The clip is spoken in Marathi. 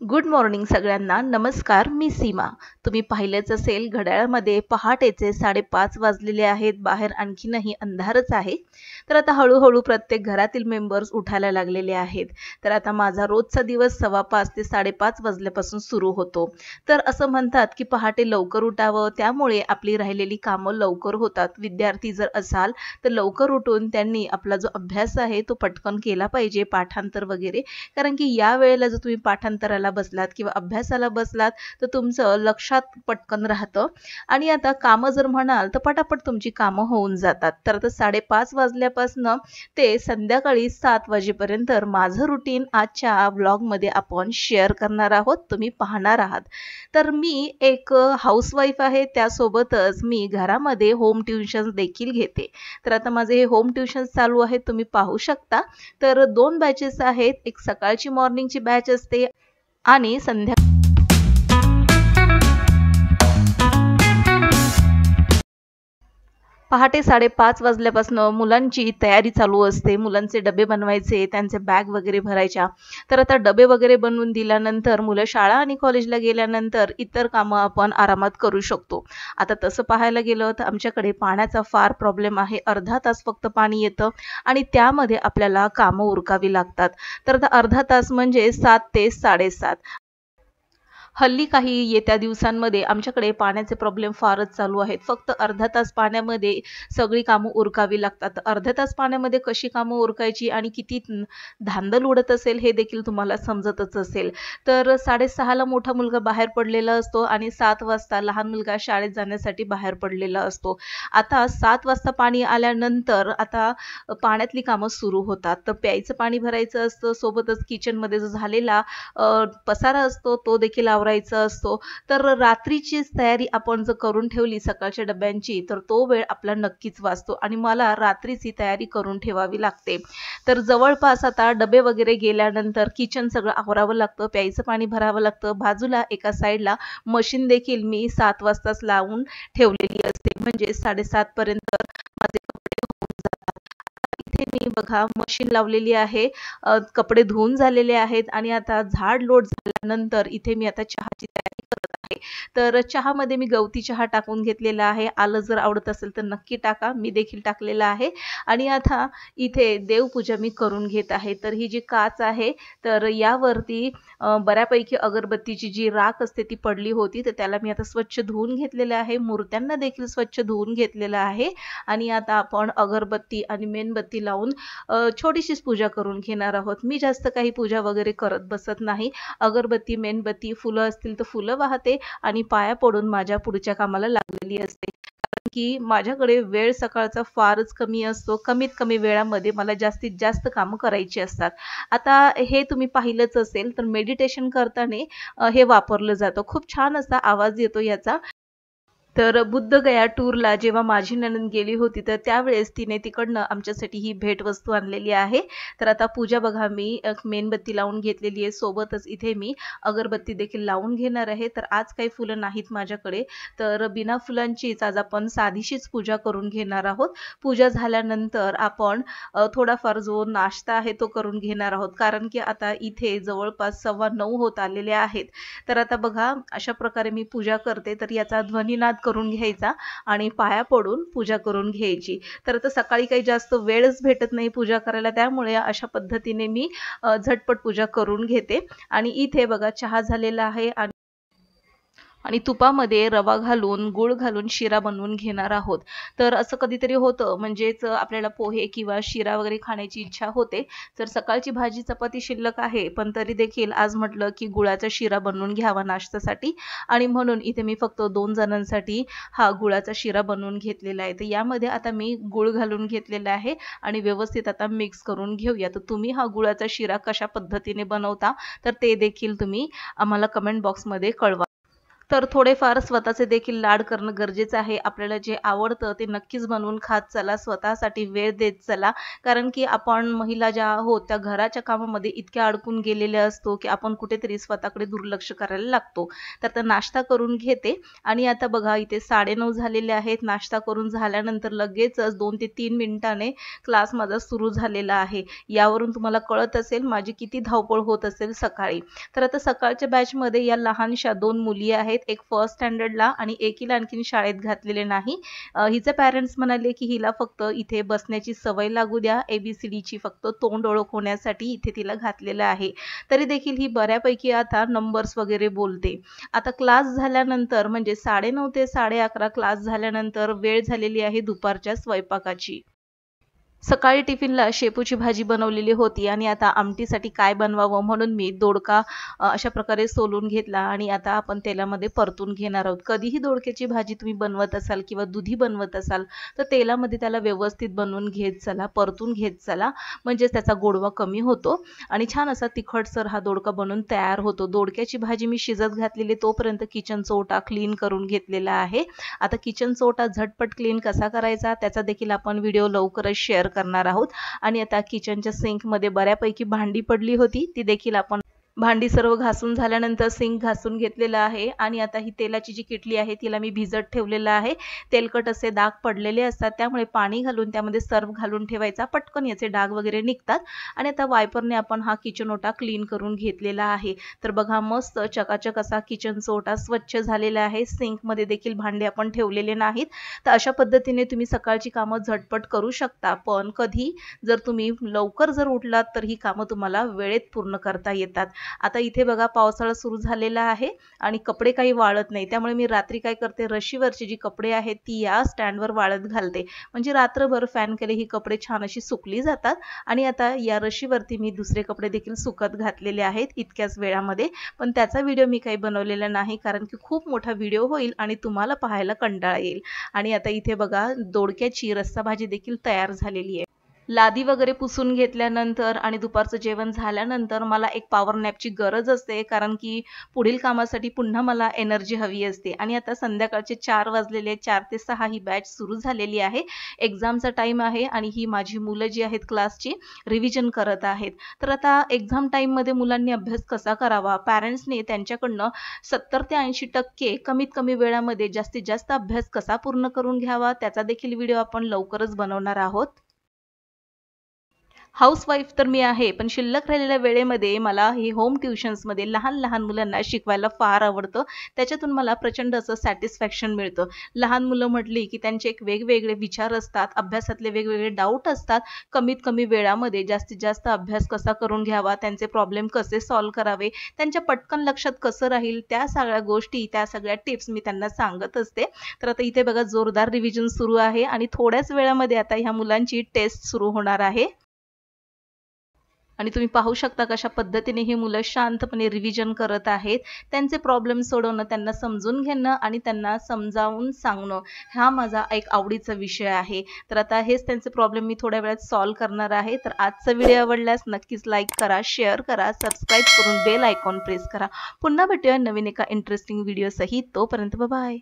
गुड मॉर्निंग सगळ्यांना. नमस्कार, मी सीमा. तुम्ही पाहिलेच असेल घड्याळामध्ये पहाटेचे 5:30 वाजलेले आहेत. बाहेर आणखीनही अंधारच आहे. तर आता हळूहळू प्रत्येक घरातील मेंबर्स उठायला लागलेले आहेत. तर आता माझा रोजचा दिवस 5:15 ते 5:30 वाजल्यापासून सुरू होतो. तर असं म्हणतात की पहाटे लवकर उठावं, त्यामुळे आपली राहिलेली कामं लवकर होतात. विद्यार्थी जर असाल तर लवकर उठून त्यांनी आपला जो अभ्यास आहे तो पटकन केला पाहिजे, पाठांतर वगैरे. कारण की या वेळेला जर तुम्ही पाठांतराला बसलात किंवा अभ्यासाला बसलात तर तुमचं लक्षात पटकन राहतं आणि आता कामं जर म्हणाल तर पटापट तुमची कामं होऊन जातात. तर आता 5:30 वाजल्यापासनं ते संध्याकाळी 7 वाजेपर्यंत माझं रुटीन आजच्या व्लॉगमध्ये आपण शेअर करणार आहोत, तुम्ही पाहणार आहात. तर मी एक हाऊसवाईफ आहे, त्यासोबतच मी घरामध्ये होम ट्युशन्स देखील घेते. तर आता माझे हे होम ट्युशन्स चालू आहेत, तुम्ही पाहू शकता. तर 2 बॅचेस आहेत. एक सकाळची मॉर्निंगची बॅच असते आणि पहाटे 5:30 वाजल्यापासून मुलांची तयारी चालू असते. मुलांचे डबे बनवायचे, त्यांचे बॅग वगैरे भरायच्या. तर आता डबे वगैरे बनवून दिल्यानंतर मुलं शाळा आणि कॉलेजला गेल्यानंतर इतर कामं आपण आरामात करू शकतो. आता तसं पाहायला गेलं तर आमच्याकडे पाण्याचा फार प्रॉब्लेम आहे. अर्धा तास फक्त पाणी येतं आणि त्यामध्ये आपल्याला कामं उरकावी लागतात. तर आता अर्धा तास म्हणजे 7 ते 7:30. हल्ली काही येत्या दिवसांमध्ये आमच्याकडे पाण्याचे प्रॉब्लेम फारच चालू आहेत. फक्त अर्धा तास पाण्यामध्ये सगळी कामं उरकावी लागतात. अर्ध्या तास पाण्यामध्ये कशी कामं उरकायची आणि किती धांदल उडत असेल हे देखील तुम्हाला समजतच असेल. तर 6:30 ला मोठा मुलगा बाहेर पडलेला असतो आणि 7 वाजता लहान मुलगा शाळेत जाण्यासाठी बाहेर पडलेला असतो. आता 7 वाजता पाणी आल्यानंतर आता पाण्यातली कामं सुरू होतात. तर प्यायचं पाणी भरायचं असतं, सोबतच किचनमध्ये जो झालेला पसारा असतो तो देखील आवरायचा असतो. तर रात्रीचीच तयारी आपण जर करून ठेवली सकाळच्या डब्यांची तर तो वेळ आपला नक्कीच वाचतो आणि मला रात्रीची तयारी करून ठेवावी लागते. तर जवळपास आता डबे वगैरे गेल्यानंतर किचन सगळं आवरावं लागतं, प्यायचं पाणी भरावं लागतं. बाजूला एका साईडला मशीन देखील मी 7 वाजताच लावून ठेवलेली असते, म्हणजे 7:30 पर्यंत माझे कपडे होऊन जातात. इथे मी बघा मशीन लावलेली आहे. कपडे धुवून झालेले आहेत आणि आता झाड लोट झाल्यानंतर इथे मी आता चहाची तयारी करत आहे. तर चहामध्ये मी गवती चहा टाकून घेतलेला आहे. आलं जर आवडत असेल तर नक्की टाका. मी देखील टाकलेलं आहे. आणि आता इथे देवपूजा मी करून घेत आहे. तर ही जी काच आहे तर यावरती बऱ्यापैकी अगरबत्तीची जी राख असते ती पडली होती, तर त्याला मी आता स्वच्छ धुवून घेतलेलं आहे. मूर्त्यांना देखील स्वच्छ धुवून घेतलेलं आहे आणि आता आपण अगरबत्ती आणि मेणबत्ती लावून छोटीशीच पूजा करून घेणार आहोत. मी जास्त काही पूजा वगैरे करत बसत नाही. अगरबत्ती, मेणबत्ती, फुलं असतील तर फुलं वाहते आणि पाया पडून माझ्या पुढच्या कामाला लागलेली असते. कारण की माझ्याकडे वेळ सकाळचा फारच कमी असतो. कमीत कमी वेळामध्ये मला जास्तीत जास्त कामं करायची असतात. आता हे तुम्ही पाहिलंच असेल तर मेडिटेशन करताना हे वापरलं जातं. खूप छान असा आवाज येतो याचा. तर बुद्धगया टूरला जेव्हा माझी नणंद गेली होती तर त्यावेळेस तिने तिकडनं आमच्यासाठी ही भेटवस्तू आणलेली आहे. तर आता पूजा बघा मी मेणबत्ती लावून घेतलेली आहे. सोबतच इथे मी अगरबत्ती देखील लावून घेणार आहे. तर आज काही फुलं नाहीत माझ्याकडे. तर बिना फुलांचीच आज आपण साधीशीच पूजा करून घेणार आहोत. पूजा झाल्यानंतर आपण थोडाफार जो नाश्ता आहे तो करून घेणार आहोत. कारण की आता इथे जवळपास 9:15 होत आलेले आहेत. तर आता बघा अशा प्रकारे मी पूजा करते. तर याचा ध्वनिनाद करून घ्यायचा आणि पाया पडून पूजा करून घ्यायची. तर आता सकाळी काही जास्त वेळच भेटत नाही पूजा करायला, त्यामुळे अशा पद्धतीने मी झटपट पूजा करून घेते. आणि इथे बघा चहा झालेला आहे आणि आणि तुपामध्ये रवा घालून, गूळ घालून शिरा बनवून घेणार आहोत. तर असं कधीतरी होतं, म्हणजेच आपल्याला पोहे किंवा शिरा वगैरे खाण्याची इच्छा होते. तर सकाळची भाजी चपाती शिल्लक आहे, पण तरी देखील आज म्हटलं की गुळाचा शिरा बनवून घ्यावा नाश्त्यासाठी आणि म्हणून इथे मी फक्त 2 जणांसाठी हा गुळाचा शिरा बनवून घेतलेला आहे. तर यामध्ये आता मी गूळ घालून घेतलेला आहे आणि व्यवस्थित आता मिक्स करून घेऊया. तर तुम्ही हा गुळाचा शिरा कशा पद्धतीने बनवता तर ते देखील तुम्ही आम्हाला कमेंट बॉक्समध्ये कळवा. तर थोडेफार स्वतःचे देखील लाड करणं गरजेचं आहे. आपल्याला जे आवडतं ते नक्कीच बनवून खात चला. स्वतःसाठी वेळ देत चला. कारण की आपण महिला ज्या आहोत त्या घराच्या कामामध्ये इतक्या अडकून गेलेल्या असतो, की आपण कुठेतरी स्वतःकडे दुर्लक्ष करायला लागतो. तर नाश्ता करून घेते आणि आता बघा इथे 9:30 झालेले आहेत. नाश्ता करून झाल्यानंतर लगेचच 2 ते 3 मिनिटाने क्लास माझा सुरू झालेला आहे. यावरून तुम्हाला कळत असेल माझी किती धावपळ होत असेल सकाळी. तर आता सकाळच्या बॅचमध्ये या लहानशा 2 मुली आहेत. एक फर्स्ट स्टँडर्डला आणि एकीला आणखीन शाळेत घातलेले नाही. हिचे पॅरेंट्स म्हणाले की हिला फक्त इथे बसण्याची सवय लागू द्या. ABCDची फक्त तोंड ओळख होण्यासाठी इथे तिला घातलेलं आहे. तरी देखील ही बऱ्यापैकी आता नंबर्स वगैरे बोलते. आता क्लास झाल्यानंतर म्हणजे 9:30 ते 11:30 क्लास झाल्यानंतर वेळ झालेली आहे दुपारच्या स्वयंपाकाची. सकाळी टिफिनला शेपूची भाजी बनवलेली होती आणि आता आमटीसाठी काय बनवावं म्हणून मी दोडका अशा प्रकारे सोलून घेतला आणि आता आपण तेलामध्ये परतून घेणार आहोत. कधीही दोडक्याची भाजी तुम्ही बनवत असाल किंवा दुधी बनवत असाल तर तेलामध्ये त्याला व्यवस्थित बनवून घेत चला, परतून घेत चला, म्हणजेच त्याचा गोडवा कमी होतो आणि छान असा तिखटसर हा दोडका बनून तयार होतो. दोडक्याची भाजी मी शिजत घातलेली तोपर्यंत किचनचा ओटा क्लीन करून घेतलेला आहे. आता किचनचा ओटा झटपट क्लीन कसा करायचा त्याचा देखील आपण व्हिडिओ लवकरच शेअर करणार आहोत. आणि आता किचनच्या सिंकमध्ये बऱ्यापैकी भांडी पडली होती ती देखील आपण भांडी सर्व घासून झाल्यानंतर सिंक घासून घेतलेला आहे आणि आता ही तेलाची जी किटली आहे तिला मी भिजत ठेवलेलं आहे. तेलकट असे डाग पडलेले असतात त्यामुळे पाणी घालून त्यामध्ये सर्फ घालून ठेवायचा, पटकन याचे डाग वगैरे निघतात. आणि आता वायपरने आपण हा किचन ओटा क्लीन करून घेतलेला आहे. तर बघा मस्त चकाचक असा किचनचा ओटा स्वच्छ झालेला आहे. सिंकमध्ये देखील भांडे आपण ठेवलेले नाहीत. तर अशा पद्धतीने तुम्ही सकाळची कामं झटपट करू शकता. पण कधी जर तुम्ही लवकर जर उठलात तर ही कामं तुम्हाला वेळेत पूर्ण करता येतात. आता इथे बघा पावसाळा सुरू झालेला आहे आणि कपडे काही वाळत नाही. त्यामुळे मी रात्री काय करते, रशीवरची जी कपडे आहेत ती या स्टँडवर वाळत घालते. म्हणजे रात्रभर फॅन केले ही कपडे छान अशी सुकली जातात. आणि आता या रशीवरती मी दुसरे कपडे देखील सुकत घातलेले आहेत इतक्याच वेळामध्ये. पण त्याचा व्हिडिओ मी काही बनवलेला नाही कारण की खूप मोठा व्हिडिओ होईल आणि तुम्हाला पाहायला कंटाळा येईल. आणि आता इथे बघा दोडक्याची रस्सा भाजी देखील तयार झालेली आहे. लादी वगैरे पुसून घेतल्यानंतर आणि दुपारचं जेवण झाल्यानंतर मला एक पॉवर नॅपची गरज असते कारण की पुढील कामासाठी पुन्हा मला एनर्जी हवी असते. आणि आता संध्याकाळचे 4 वाजलेले 4 ते 6 ही बॅच सुरू झालेली आहे. एक्झामचा टाईम आहे आणि ही माझी मुलं जी आहेत क्लासची रिव्हिजन करत आहेत. तर आता एक्झाम टाईममध्ये मुलांनी अभ्यास कसा करावा, पॅरेंट्सने त्यांच्याकडनं 70 ते 80% कमीत कमी वेळामध्ये जास्तीत जास्त अभ्यास कसा पूर्ण करून घ्यावा त्याचा देखील व्हिडिओ आपण लवकरच बनवणार आहोत. हाऊसवाईफ तर मी आहे, पण शिल्लक राहिलेल्या वेळेमध्ये मला हे होम ट्युशन्समध्ये लहान-लहान मुलांना शिकवायला फार आवडतं. त्याच्यातून मला प्रचंड असं सॅटिस्फॅक्शन मिळतं. लहान मुलं म्हटली की त्यांचे एक वेगवेगळे विचार असतात, अभ्यासातले वेगवेगळे डाऊट असतात. कमीत कमी वेळामध्ये जास्तीत जास्त अभ्यास कसा करून घ्यावा, त्यांचे प्रॉब्लेम कसे सॉल्व्ह करावे, त्यांच्या पटकन लक्षात कसं राहील, त्या सगळ्या गोष्टी, त्या सगळ्या टिप्स मी त्यांना सांगत असते. तर आता इथे बघा जोरदार रिव्हिजन सुरू आहे आणि थोड्याच वेळामध्ये आता ह्या मुलांची टेस्ट सुरू होणार आहे. आणि तुम्ही पाहू शकता कशा पद्धतीने ही मुलं शांतपणे रिव्हिजन करत आहेत. त्यांचे प्रॉब्लेम सोडवणं, त्यांना समजून घेणं आणि त्यांना समजावून सांगणं हा माझा एक आवडीचा विषय आहे. तर आता हेच त्यांचे प्रॉब्लेम मी थोड्या वेळात सॉल्व्ह करणार आहे. तर आजचा व्हिडिओ आवडल्यास नक्कीच लाईक करा, शेअर करा, सबस्क्राईब करून बेल आयकॉन प्रेस करा. पुन्हा भेटूया नवीन एका इंटरेस्टिंग व्हिडिओ सहित. तोपर्यंत बाय.